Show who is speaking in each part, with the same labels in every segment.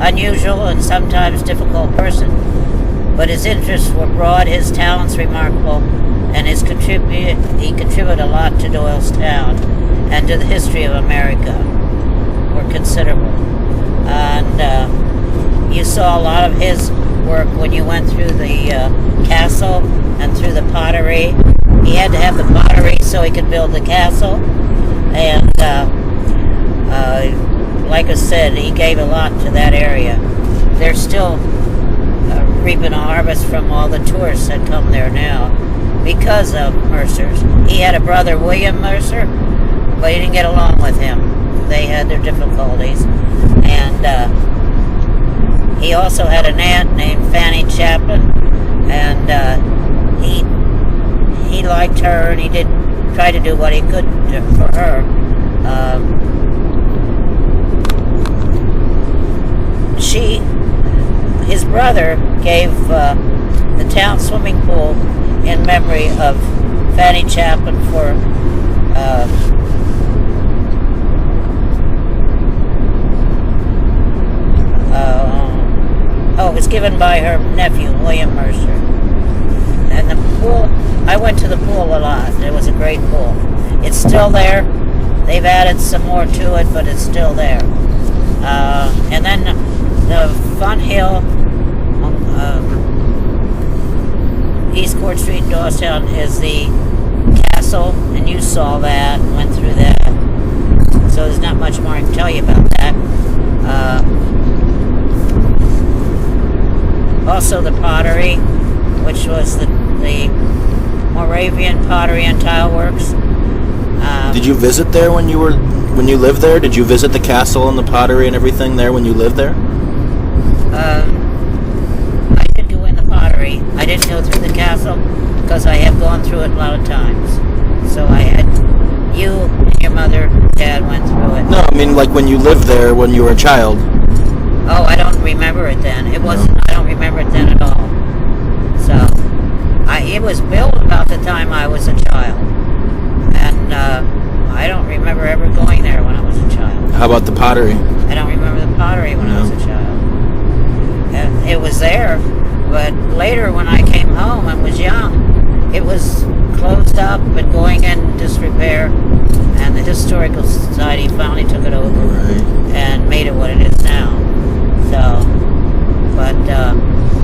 Speaker 1: unusual and sometimes difficult person, but his interests were broad, his talents remarkable, and he contributed a lot to Doylestown and to the history of America. Were considerable. And you saw a lot of his work when you went through the castle and through the pottery. He had to have the pottery so he could build the castle. And like I said, he gave a lot to that area. They're still reaping a harvest from all the tourists that come there now because of Mercer's. He had a brother, William Mercer, but he didn't get along with him. They had their difficulties. And he also had an aunt named Fanny Chaplin, and he liked her, and he did try to do what he could for her. His brother gave the town swimming pool in memory of Fanny Chaplin for it was given by her nephew, William Mercer. And the pool, I went to the pool a lot. It was a great pool. It's still there. They've added some more to it, but it's still there. And then the Fun Hill, East Court Street in Doylestown, is the castle, and you saw that, went through that. So there's not much more I can tell you about that. Also the pottery, which was the Moravian Pottery and Tile Works.
Speaker 2: Did you visit there when you lived there? Did you visit the castle and the pottery and everything there when you lived there?
Speaker 1: I did go in the pottery. I didn't go through the castle because I have gone through it a lot of times. So you and your mother, Dad went through it.
Speaker 2: No, I mean like when you lived there when you were a child.
Speaker 1: Oh, I don't remember it then. It wasn't. I don't remember it then at all. So, it was built about the time I was a child, and I don't remember ever going there when I was a child.
Speaker 2: How about the pottery?
Speaker 1: I don't remember the pottery when I was a child. And it was there, but later when I came home and was young, it was closed up and going in disrepair, and the Historical Society finally took it over and made it what it is now. So, but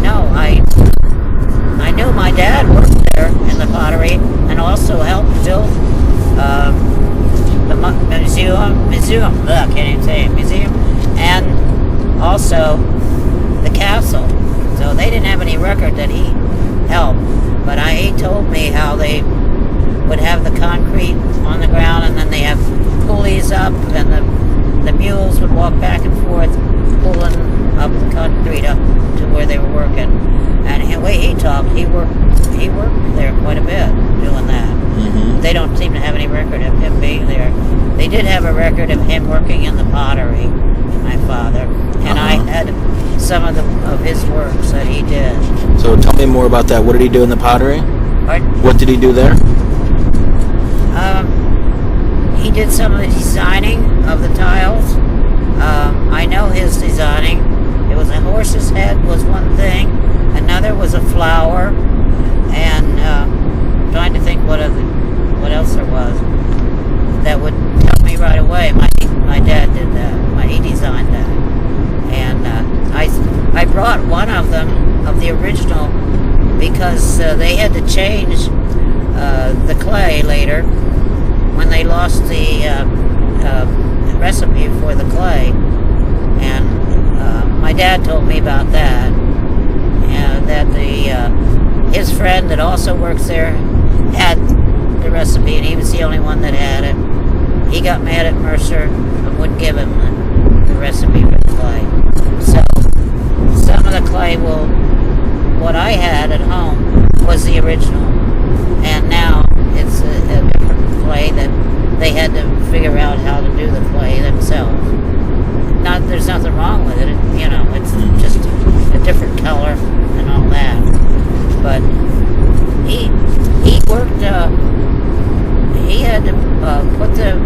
Speaker 1: no, I knew my dad worked there in the pottery and also helped build the museum, can't even say it, museum, and also the castle. So they didn't have any record that he helped, but he told me how they would have the concrete on the ground, and then they have pulleys up, and the mules would walk back and forth, pulling up the concrete up to where they were working. And the way he talked, he worked there quite a bit doing that. Mm-hmm. They don't seem to have any record of him being there. They did have a record of him working in the pottery, my father, and I had some of his works that he did.
Speaker 2: So tell me more about that. What did he do in the pottery?
Speaker 1: Pardon?
Speaker 2: What did he do there?
Speaker 1: He did some of the designing of the tiles. I know his designing. It was a horse's head was one thing. Another was a flower, and trying to think what else there was that would tell me right away. My dad did that. He designed that, and I brought one of them of the original because they had to change the clay later when they lost the recipe for the clay, and my dad told me about that, and that his friend that also works there had the recipe, and he was the only one that had it. He got mad at Mercer and wouldn't give him the recipe for the clay. So some of the clay, what I had at home was the original, and now it's a different clay that they had to figure out how to do the clay themselves. There's nothing wrong with it. It's just a different color and all that. But he worked. He had to put the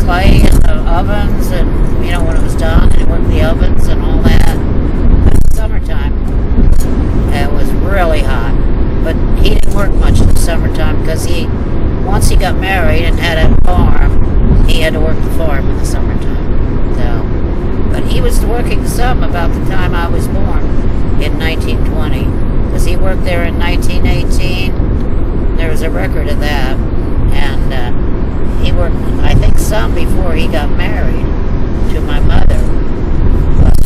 Speaker 1: clay in the ovens, and when it was done, and he worked the ovens and all that. That's summertime. It was really hot, but he didn't work much in the summertime because once he got married and had a farm, he had to work the farm in the summertime. So, but he was working some about the time I was born in 1920, because he worked there in 1918. There was a record of that, and he worked, I think, some before he got married to my mother. But